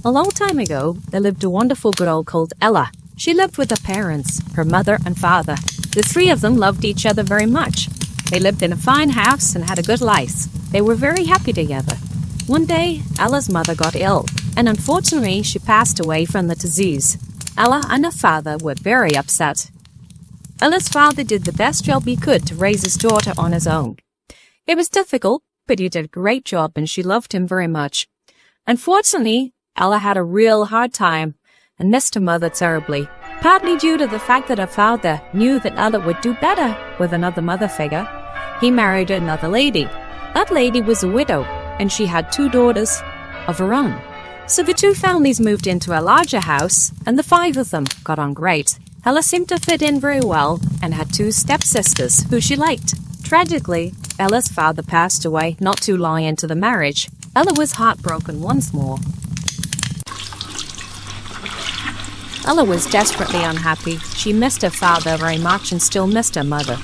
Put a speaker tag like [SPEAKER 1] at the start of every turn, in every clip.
[SPEAKER 1] A long time ago, there lived a wonderful girl called Ella. She lived with her parents, her mother and father. The three of them loved each other very much. They lived in a fine house and had a good life. They were very happy together. One day, Ella's mother got ill, and unfortunately, she passed away from the disease. Ella and her father were very upset. Ella's father did the best job he could to raise his daughter on his own. It was difficult, but he did a great job and she loved him very much. Unfortunately, Ella had a real hard time and missed her mother terribly, partly due to the fact that her father knew that Ella would do better with another mother figure. He married another lady. That lady was a widow, and she had 2 daughters of her own. So the 2 families moved into a larger house, and the 5 of them got on great. Ella seemed to fit in very well and had 2 stepsisters who she liked. Tragically, Ella's father passed away not too long into the marriage. Ella was heartbroken once more. Ella was desperately unhappy. She missed her father very much and still missed her mother.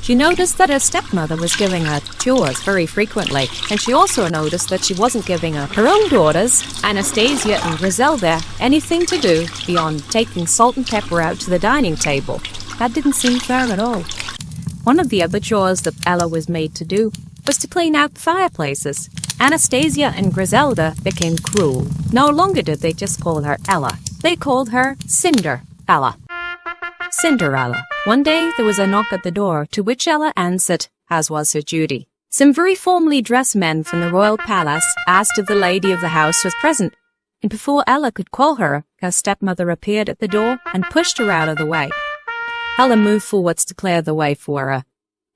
[SPEAKER 1] She noticed that her stepmother was giving her chores very frequently, and she also noticed that she wasn't giving her own daughters, Anastasia and Griselda, anything to do beyond taking salt and pepper out to the dining table. That didn't seem fair at all. One of the other chores that Ella was made to do was to clean out the fireplaces. Anastasia and Griselda became cruel. No longer did they just call her Ella. They called her Cinderella. Cinderella. One day there was a knock at the door, to which Ella answered, as was her duty. Some very formally dressed men from the royal palace asked if the lady of the house was present, and before Ella could call her, her stepmother appeared at the door and pushed her out of the way. Ella moved forwards to clear the way for her.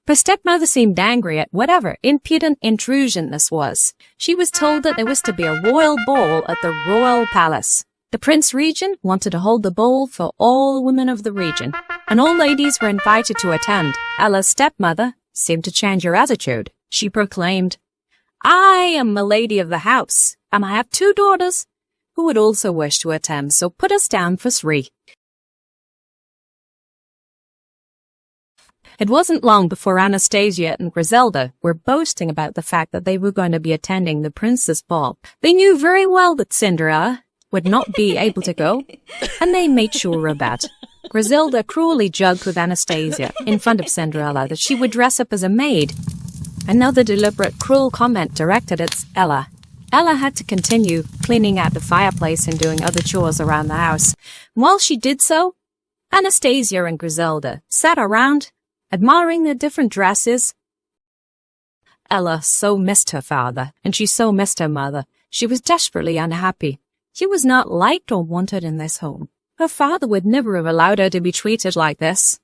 [SPEAKER 1] Her stepmother seemed angry at whatever impudent intrusion this was. She was told that there was to be a royal ball at the royal palace. The Prince Regent wanted to hold the ball for all women of the region, and all ladies were invited to attend. Ella's stepmother seemed to change her attitude. She proclaimed, "I am the lady of the house, and I have 2 daughters who would also wish to attend, so put us down for 3. It wasn't long before Anastasia and Griselda were boasting about the fact that they were going to be attending the prince's ball. They knew very well that Cinderella would not be able to go, and they made sure of that. Griselda cruelly joked with Anastasia in front of Cinderella that she would dress up as a maid. Another deliberate, cruel comment directed at Ella. Ella had to continue cleaning out the fireplace and doing other chores around the house. While she did so, Anastasia and Griselda sat around, admiring the different dresses. Ella so missed her father, and she so missed her mother. She was desperately unhappy. She was not liked or wanted in this home. Her father would never have allowed her to be treated like this.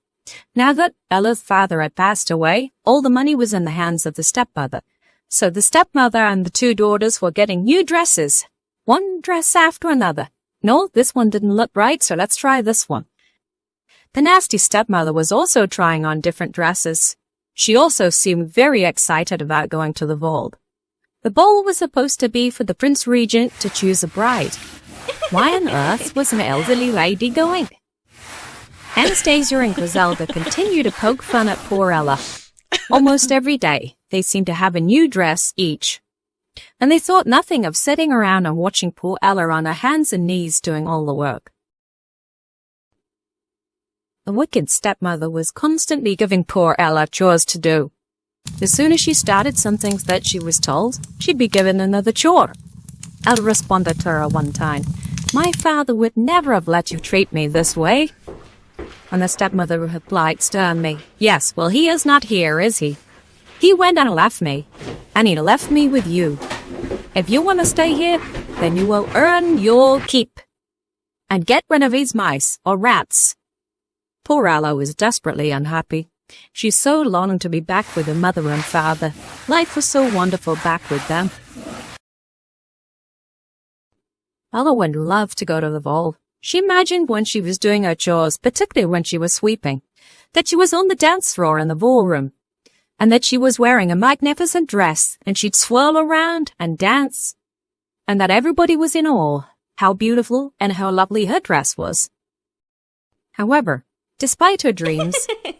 [SPEAKER 1] Now that Ella's father had passed away, all the money was in the hands of the stepmother. So the stepmother and the 2 daughters were getting new dresses, one dress after another. No, this one didn't look right, so let's try this one. The nasty stepmother was also trying on different dresses. She also seemed very excited about going to the ball. The ball was supposed to be for the Prince Regent to choose a bride. Why on earth was an elderly lady going? Anastasia and Griselda continued to poke fun at poor Ella. Almost every day, they seemed to have a new dress each. And they thought nothing of sitting around and watching poor Ella on her hands and knees doing all the work. The wicked stepmother was constantly giving poor Ella chores to do. As soon as she started something that she was told, she'd be given another chore. Ella responded to her one time, "My father would never have let you treat me this way." And the stepmother replied sternly, "Yes, well, he is not here, is he? He went and left me, and he left me with you. If you want to stay here, then you will earn your keep. And get rid of these mice or rats." Poor Ella was desperately unhappy. She so longed to be back with her mother and father. Life was so wonderful back with them. Ella would love to go to the ball. She imagined when she was doing her chores, particularly when she was sweeping, that she was on the dance floor in the ballroom, and that she was wearing a magnificent dress, and she'd swirl around and dance, and that everybody was in awe how beautiful and how lovely her dress was. However, despite her dreams,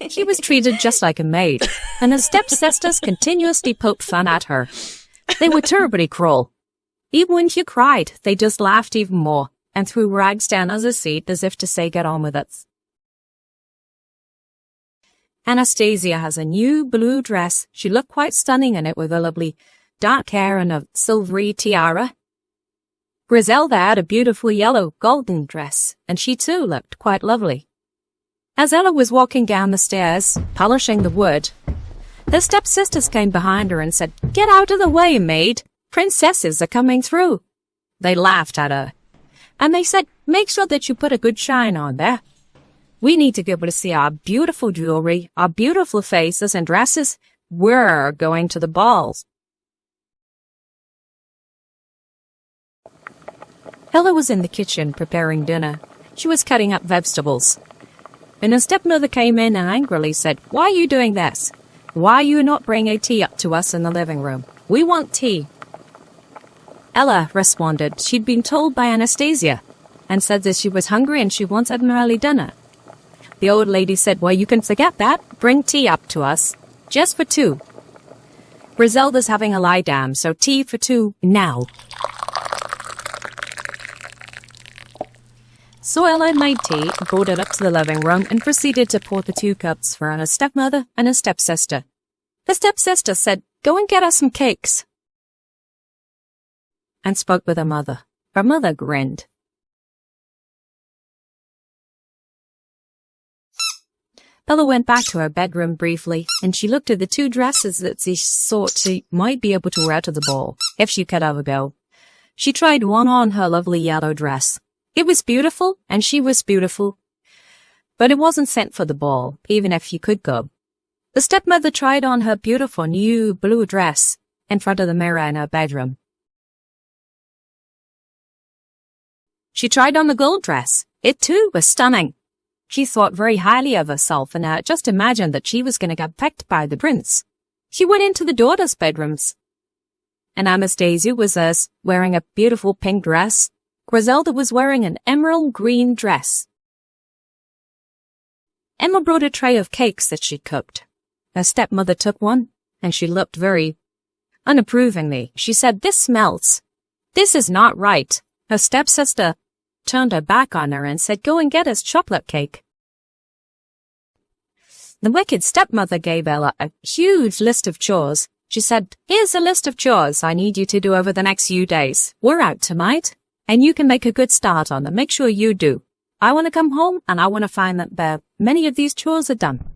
[SPEAKER 1] she was treated just like a maid, and her stepsisters continuously poked fun at her. They were terribly cruel. Even when she cried, they just laughed even more and threw rags down as a seat as if to say get on with it. Anastasia has a new blue dress. She looked quite stunning in it with a lovely dark hair and a silvery tiara. Griselda had a beautiful yellow golden dress, and she too looked quite lovely. As Ella was walking down the stairs, polishing the wood, her stepsisters came behind her and said, "Get out of the way, maid. Princesses are coming through." They laughed at her, and they said, "Make sure that you put a good shine on there. We need to be able to see our beautiful jewelry, our beautiful faces and dresses. We're going to the balls." Ella was in the kitchen preparing dinner. She was cutting up vegetables. And her stepmother came in and angrily said, "Why are you doing this? Why are you not bringing tea up to us in the living room? We want tea." Ella responded she'd been told by Anastasia and said that she was hungry and she wanted an early dinner. The old lady said, "Well, you can forget that. Bring tea up to us. Just for two. Griselda's having a lie down, so tea for two now." So Ella made tea, brought it up to the living room, and proceeded to pour the 2 cups for her stepmother and her stepsister. The stepsister said, "Go and get us some cakes," and spoke with her mother. Her mother grinned. Bella went back to her bedroom briefly, and she looked at the 2 dresses that she thought she might be able to wear to the ball, if she could ever go. She tried one on, her lovely yellow dress. It was beautiful, and she was beautiful, but it wasn't sent for the ball, even if she could go. The stepmother tried on her beautiful new blue dress in front of the mirror in her bedroom. She tried on the gold dress. It too was stunning. She thought very highly of herself and just imagined that she was going to get pecked by the prince. She went into the daughters' bedrooms, and Anastasia was wearing a beautiful pink dress. Griselda was wearing an emerald green dress. Emma brought a tray of cakes that she'd cooked. Her stepmother took one, and she looked very unapprovingly. She said, "This smells. This is not right." Her stepsister turned her back on her and said, "Go and get us chocolate cake." The wicked stepmother gave Ella a huge list of chores. She said, "Here's a list of chores I need you to do over the next few days. We're out tonight, and you can make a good start on them. Make sure you do. I want to come home, and I want to find that many of these chores are done."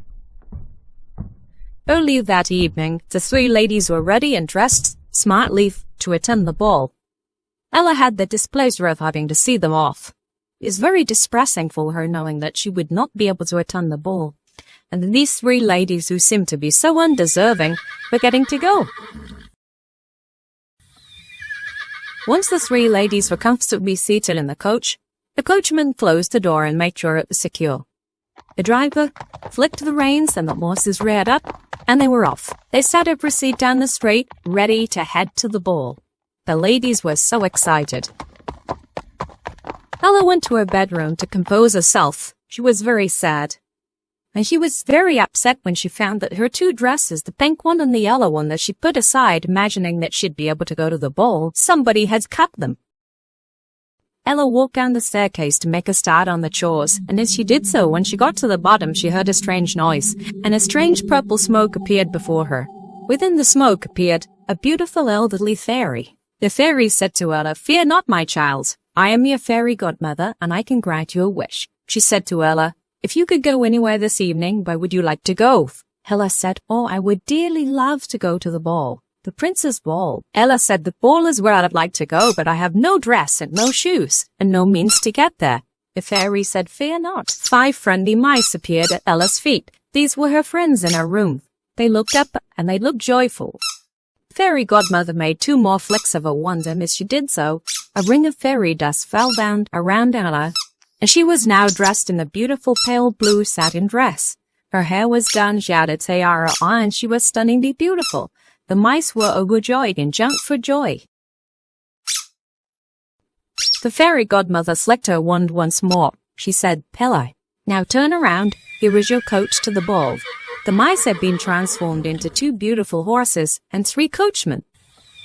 [SPEAKER 1] Early that evening, the 3 ladies were ready and dressed smartly to attend the ball. Ella had the displeasure of having to see them off. It was very distressing for her knowing that she would not be able to attend the ball, and these 3 ladies who seemed to be so undeserving were getting to go. Once the 3 ladies were comfortably seated in the coach, the coachman closed the door and made sure it was secure. The driver flicked the reins and the horses reared up, and they were off. They started to proceed down the street, ready to head to the ball. The ladies were so excited. Ella went to her bedroom to compose herself. She was very sad, and she was very upset when she found that her 2 dresses, the pink one and the yellow one that she put aside, imagining that she'd be able to go to the ball, somebody had cut them. Ella walked down the staircase to make a start on the chores, and as she did so, when she got to the bottom, she heard a strange noise, and a strange purple smoke appeared before her. Within the smoke appeared a beautiful elderly fairy. The fairy said to Ella, "Fear not, my child. I am your fairy godmother, and I can grant you a wish." She said to Ella, "If you could go anywhere this evening, where would you like to go?" Ella said, "Oh, I would dearly love to go to the ball. The prince's ball." Ella said, "The ball is where I'd like to go, but I have no dress and no shoes, and no means to get there." The fairy said, "Fear not." 5 friendly mice appeared at Ella's feet. These were her friends in her room. They looked up, and they looked joyful. Fairy godmother made 2 more flicks of her wand, and as she did so, a ring of fairy dust fell down around Ella, and she was now dressed in a beautiful pale blue satin dress. Her hair was done, she had a tiara on, and she was stunningly beautiful. The mice were overjoyed and jumped for joy. The fairy godmother flicked her wand once more. She said, "Ella, now turn around. Here is your coach to the ball." The mice had been transformed into 2 beautiful horses and 3 coachmen.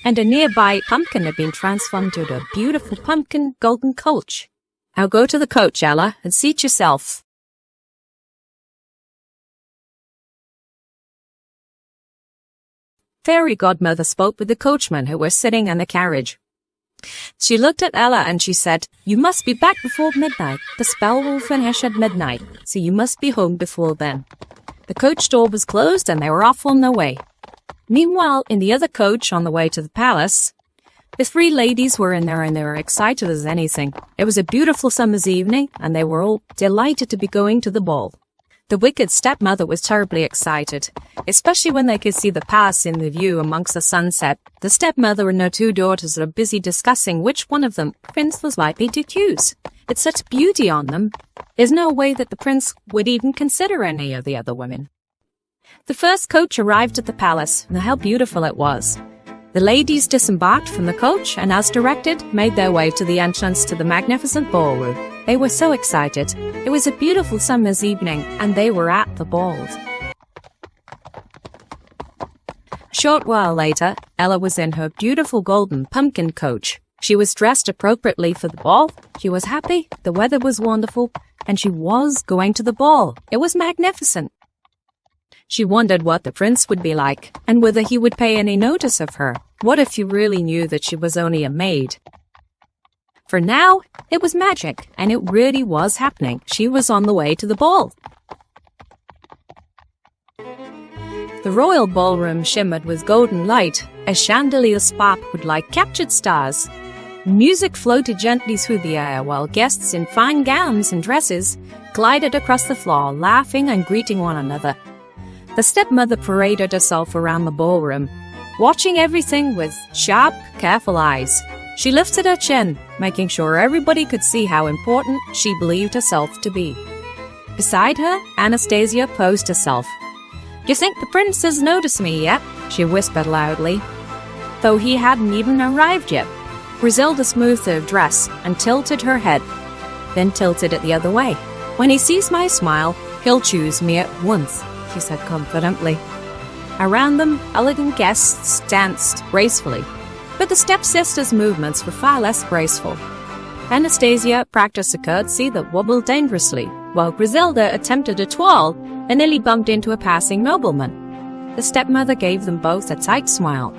[SPEAKER 1] and a nearby pumpkin had been transformed into a beautiful pumpkin golden coach. Now go to the coach, Ella, and seat yourself. Fairy Godmother spoke with the coachman who was sitting in the carriage. She looked at Ella and she said, "You must be back before midnight. The spell will finish at midnight, so you must be home before then." The coach door was closed and they were off on their way. Meanwhile, in the other coach on the way to the palace, the three ladies were in there and they were excited as anything. It was a beautiful summer's evening and they were all delighted to be going to the ball. The wicked stepmother was terribly excited, especially when they could see the palace in the view amongst the sunset. The stepmother and her two daughters are busy discussing which one of them the prince was likely to choose. It's such beauty on them. There's no way that the prince would even consider any of the other women. The first coach arrived at the palace, and how beautiful it was. The ladies disembarked from the coach and, as directed, made their way to the entrance to the magnificent ballroom. They were so excited. It was a beautiful summer's evening, and they were at the ball. A short while later, Ella was in her beautiful golden pumpkin coach. She was dressed appropriately for the ball. She was happy, the weather was wonderful, and she was going to the ball. It was magnificent. She wondered what the prince would be like, and whether he would pay any notice of her. What if he really knew that she was only a maid? For now, it was magic, and it really was happening. She was on the way to the ball. The royal ballroom shimmered with golden light, as chandeliers sparkled like captured stars. Music floated gently through the air, while guests in fine gowns and dresses glided across the floor, laughing and greeting one another. The stepmother paraded herself around the ballroom, watching everything with sharp, careful eyes. She lifted her chin, making sure everybody could see how important she believed herself to be. Beside her, Anastasia posed herself. "Do you think the prince has noticed me yet?" she whispered loudly, though he hadn't even arrived yet. Griselda smoothed her dress and tilted her head, then tilted it the other way. "When he sees my smile, he'll choose me at once," she said confidently. Around them, elegant guests danced gracefully, but the stepsisters' movements were far less graceful. Anastasia practiced a curtsy that wobbled dangerously, while Griselda attempted a twirl and nearly bumped into a passing nobleman. The stepmother gave them both a tight smile.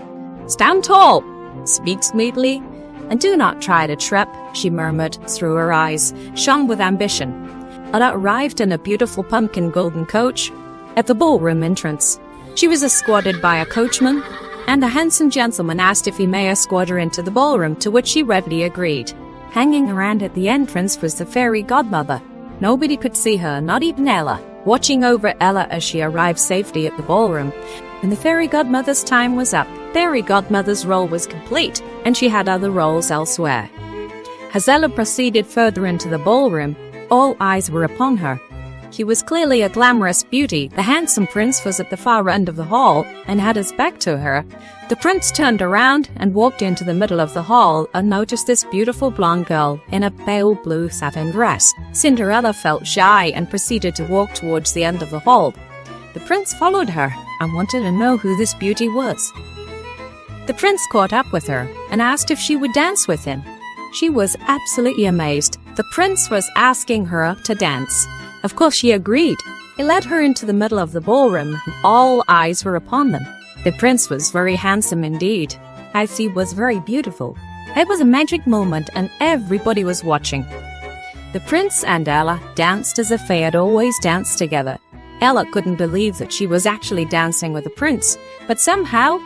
[SPEAKER 1] "Stand tall, speak sweetly, and do not try to trip," she murmured through her eyes, shone with ambition. Ella arrived in a beautiful pumpkin golden coach at the ballroom entrance. She was escorted by a coachman, and a handsome gentleman asked if he may escort her into the ballroom, to which she readily agreed. Hanging around at the entrance was the fairy godmother. Nobody could see her, not even Ella, watching over Ella as she arrived safely at the ballroom. When the fairy godmother's time was up, fairy godmother's role was complete, and she had other roles elsewhere. As Ella proceeded further into the ballroom, all eyes were upon her. She was clearly a glamorous beauty. The handsome prince was at the far end of the hall and had his back to her. The prince turned around and walked into the middle of the hall and noticed this beautiful blonde girl in a pale blue satin dress. Cinderella felt shy and proceeded to walk towards the end of the hall. The prince followed her and wanted to know who this beauty was. The prince caught up with her and asked if she would dance with him. She was absolutely amazed. The prince was asking her to dance. Of course she agreed. He led her into the middle of the ballroom, and all eyes were upon them. The prince was very handsome indeed, as he was very beautiful. It was a magic moment, and everybody was watching. The prince and Ella danced as if they had always danced together. Ella couldn't believe that she was actually dancing with the prince, but somehow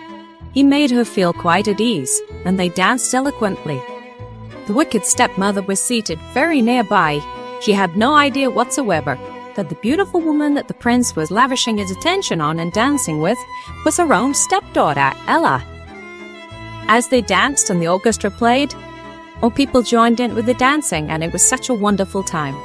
[SPEAKER 1] he made her feel quite at ease, and they danced eloquently. The wicked stepmother was seated very nearby. She had no idea whatsoever that the beautiful woman that the prince was lavishing his attention on and dancing with was her own stepdaughter, Ella. As they danced and the orchestra played, all people joined in with the dancing, and it was such a wonderful time.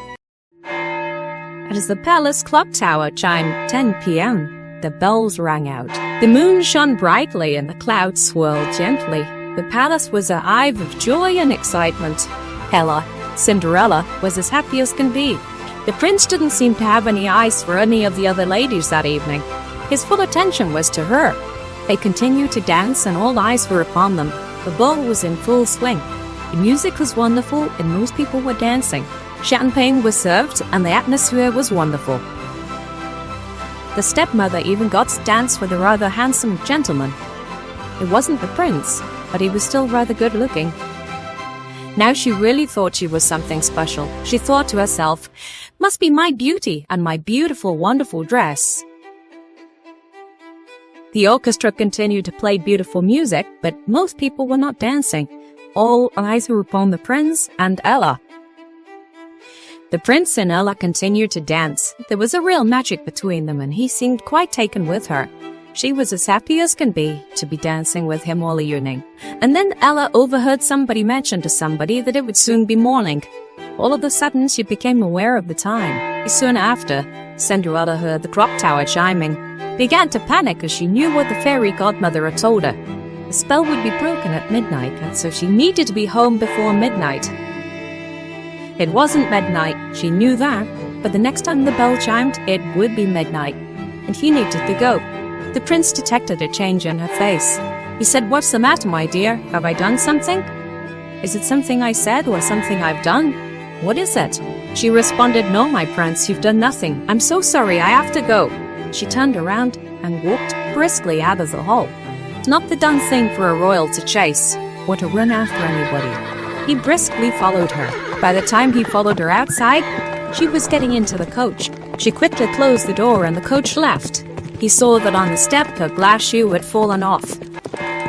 [SPEAKER 1] As the palace clock tower chimed 10 p.m., the bells rang out. The moon shone brightly and the clouds swirled gently. The palace was a hive of joy and excitement. Ella, Cinderella, was as happy as can be. The prince didn't seem to have any eyes for any of the other ladies that evening. His full attention was to her. They continued to dance and all eyes were upon them. The ball was in full swing. The music was wonderful and most people were dancing. Champagne was served and the atmosphere was wonderful. The stepmother even got to dance with a rather handsome gentleman. It wasn't the prince, but he was still rather good looking. Now she really thought she was something special. She thought to herself, must be my beauty and my beautiful, wonderful dress. The orchestra continued to play beautiful music, but most people were not dancing. All eyes were upon the prince and Ella. The prince and Ella continued to dance. There was a real magic between them and he seemed quite taken with her. She was as happy as can be to be dancing with him all evening. And then Ella overheard somebody mention to somebody that it would soon be morning. All of a sudden she became aware of the time. Soon after, Cinderella heard the clock tower chiming, began to panic as she knew what the fairy godmother had told her. The spell would be broken at midnight, and so she needed to be home before midnight. It wasn't midnight, she knew that, but the next time the bell chimed, it would be midnight, and he needed to go. The prince detected a change in her face. He said, "What's the matter, my dear? Have I done something? Is it something I said or something I've done? What is it?" She responded, "No, my prince, you've done nothing. I'm so sorry, I have to go." She turned around and walked briskly out of the hall. It's not the done thing for a royal to chase or to run after anybody. He briskly followed her. By the time he followed her outside, she was getting into the coach. She quickly closed the door and the coach left. He saw that on the step her glass shoe had fallen off.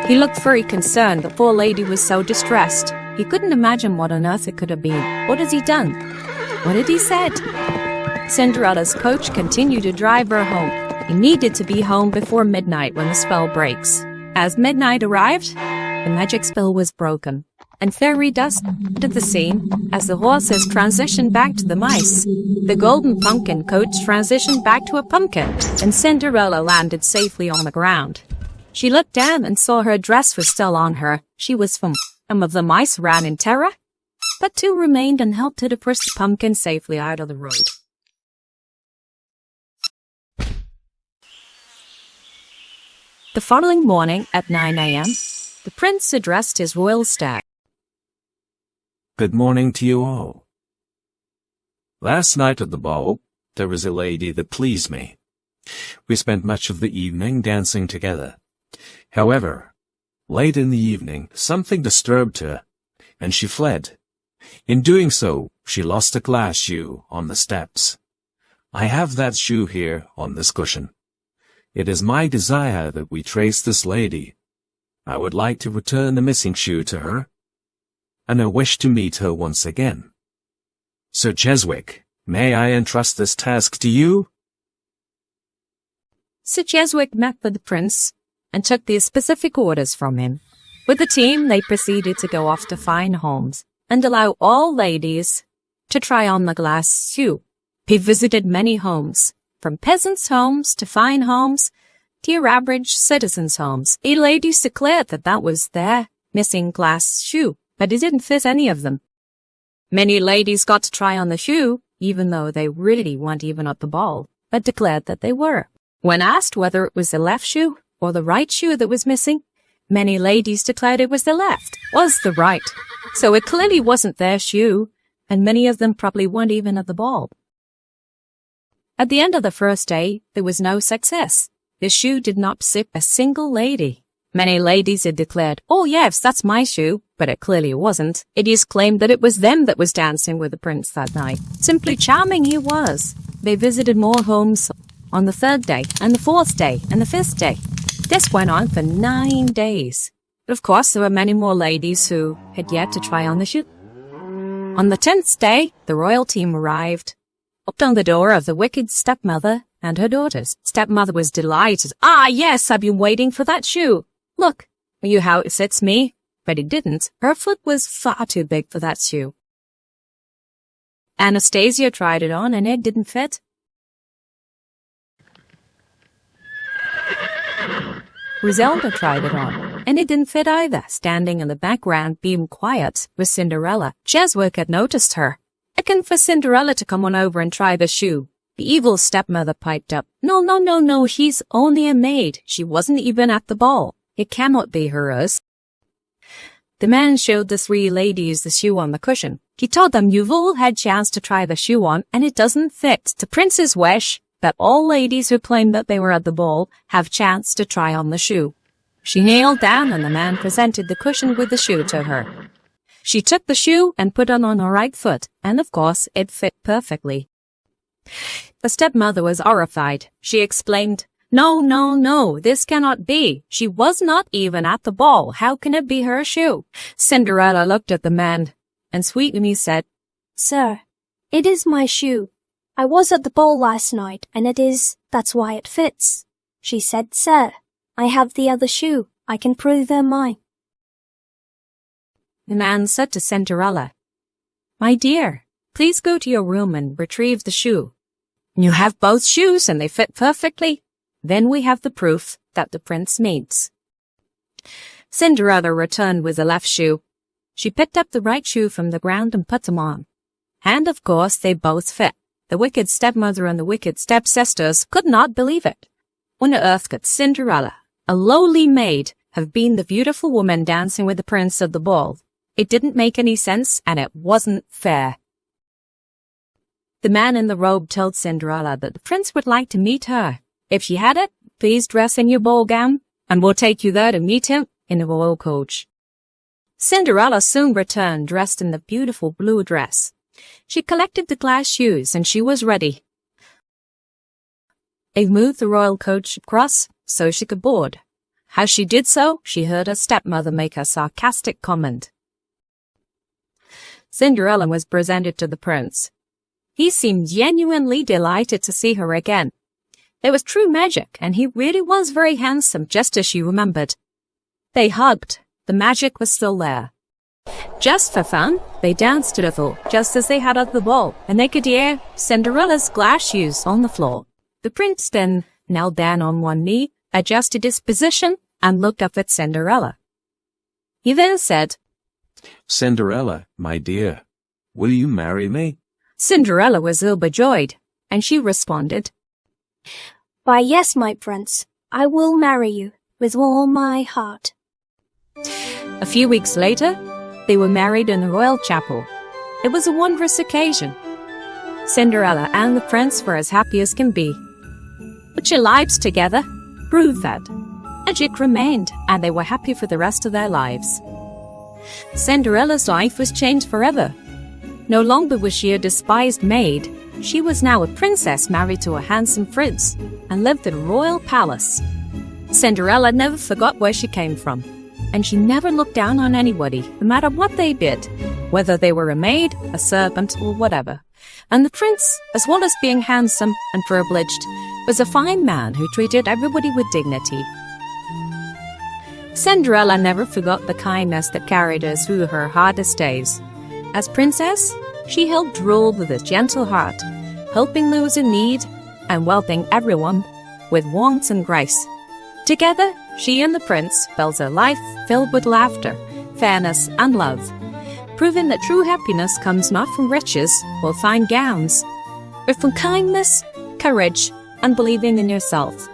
[SPEAKER 1] He looked very concerned. The poor lady was so distressed. He couldn't imagine what on earth it could have been. What had he done? What had he said? Cinderella's coach continued to drive her home. He needed to be home before midnight when the spell breaks. As midnight arrived, the magic spell was broken, and fairy dust did the same as the horses transitioned back to the mice. The golden pumpkin coach transitioned back to a pumpkin, and Cinderella landed safely on the ground. She looked down and saw her dress was still on her. She was from. Some of the mice ran in terror, but two remained and helped her to push the pumpkin safely out of the road. The following morning at 9 a.m., the prince addressed his royal staff.
[SPEAKER 2] Good morning to you all. Last night at the ball, there was a lady that pleased me. We spent much of the evening dancing together. However, late in the evening, something disturbed her, and she fled. In doing so, she lost a glass shoe on the steps. I have that shoe here on this cushion. It is my desire that we trace this lady. I would like to return the missing shoe to her, and I wish to meet her once again. Sir Cheswick, may I entrust this task to you?
[SPEAKER 1] Sir Cheswick met with the prince and took the specific orders from him. With the team, they proceeded to go off to fine homes and allow all ladies to try on the glass shoe. He visited many homes, from peasants' homes to fine homes to your average citizens' homes. The ladies declared that that was their missing glass shoe, but it didn't fit any of them. Many ladies got to try on the shoe, even though they really weren't even at the ball, but declared that they were. When asked whether it was the left shoe or the right shoe that was missing, many ladies declared it was the left, was the right. So it clearly wasn't their shoe, and many of them probably weren't even at the ball. At the end of the first day, there was no success. The shoe did not fit a single lady. Many ladies had declared, "Oh yes, that's my shoe," but it clearly wasn't. It is claimed that it was them that was dancing with the prince that night. Simply charming he was. They visited more homes on the third day, and the fourth day, and the fifth day. This went on for 9 days. But of course, there were many more ladies who had yet to try on the shoe. On the 10th day, the royal team arrived, knocked on the door of the wicked stepmother and her daughters. Stepmother was delighted. "Ah, yes, I've been waiting for that shoe. Look, you how it fits me." But it didn't. Her foot was far too big for that shoe. Anastasia tried it on and it didn't fit. Griselda tried it on, and it didn't fit either. Standing in the background, being quiet, was Cinderella. Cheswick had noticed her, looking for Cinderella to come on over and try the shoe. The evil stepmother piped up, "No, no, no, no, she's only a maid. She wasn't even at the ball. It cannot be hers." The man showed the three ladies the shoe on the cushion. He told them, "You've all had chance to try the shoe on, and it doesn't fit. The prince's wish that all ladies who claim that they were at the ball have chance to try on the shoe." She kneeled down, and the man presented the cushion with the shoe to her. She took the shoe and put it on her right foot, and of course it fit perfectly. The stepmother was horrified. She exclaimed, "No, no, no, this cannot be. She was not even at the ball. How can it be her shoe?" Cinderella looked at the man and sweetly said,
[SPEAKER 3] "Sir, it is my shoe. I was at the ball last night, and that's why it fits." She said, "Sir, I have the other shoe. I can prove they're mine."
[SPEAKER 1] The man said to Cinderella, "My dear, please go to your room and retrieve the shoe. You have both shoes and they fit perfectly. Then we have the proof that the prince needs." Cinderella returned with the left shoe. She picked up the right shoe from the ground and put them on. And of course they both fit. The wicked stepmother and the wicked stepsisters could not believe it. On earth could Cinderella, a lowly maid, have been the beautiful woman dancing with the prince at the ball? It didn't make any sense, and it wasn't fair. The man in the robe told Cinderella that the prince would like to meet her. If she had it, please dress in your ball gown, and we'll take you there to meet him in a royal coach. Cinderella soon returned dressed in the beautiful blue dress. She collected the glass shoes, and she was ready. They moved the royal coach across so she could board. As she did so, she heard her stepmother make a sarcastic comment. Cinderella was presented to the prince. He seemed genuinely delighted to see her again. There was true magic, and he really was very handsome, just as she remembered. They hugged. The magic was still there. Just for fun, they danced a little, just as they had at the ball, and they could hear Cinderella's glass shoes on the floor. The prince then knelt down on one knee, adjusted his position, and looked up at Cinderella. He then said,
[SPEAKER 2] "Cinderella, my dear, will you marry me?"
[SPEAKER 1] Cinderella was overjoyed, and she responded,
[SPEAKER 3] "Why, yes, my prince. I will marry you with all my heart."
[SPEAKER 1] A few weeks later, they were married in the royal chapel. It was a wondrous occasion. Cinderella and the prince were as happy as can be. But their lives together proved that magic remained, and they were happy for the rest of their lives. Cinderella's life was changed forever. No longer was she a despised maid. She was now a princess married to a handsome prince and lived in a royal palace. Cinderella never forgot where she came from, and she never looked down on anybody, no matter what they did, whether they were a maid, a servant, or whatever. And the prince, as well as being handsome and privileged, was a fine man who treated everybody with dignity. Cinderella never forgot the kindness that carried her through her hardest days. As princess, she helped rule with a gentle heart, helping those in need and welcoming everyone with warmth and grace. Together, she and the prince built a life filled with laughter, fairness, and love, proving that true happiness comes not from riches or fine gowns, but from kindness, courage, and believing in yourself.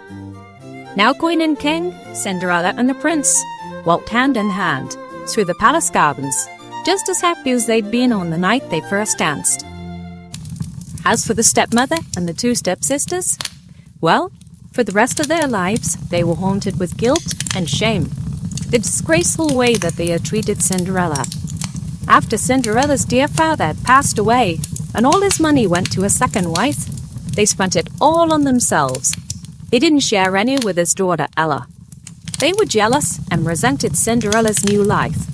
[SPEAKER 1] Now Queen and King, Cinderella and the prince walked hand in hand through the palace gardens, just as happy as they'd been on the night they first danced. As for the stepmother and the two stepsisters, well, for the rest of their lives, they were haunted with guilt and shame, the disgraceful way that they had treated Cinderella. After Cinderella's dear father had passed away and all his money went to a second wife, they spent it all on themselves. They didn't share any with his daughter Ella. They were jealous and resented Cinderella's new life,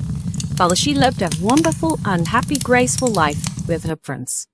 [SPEAKER 1] while she lived a wonderful and happy, graceful life with her prince.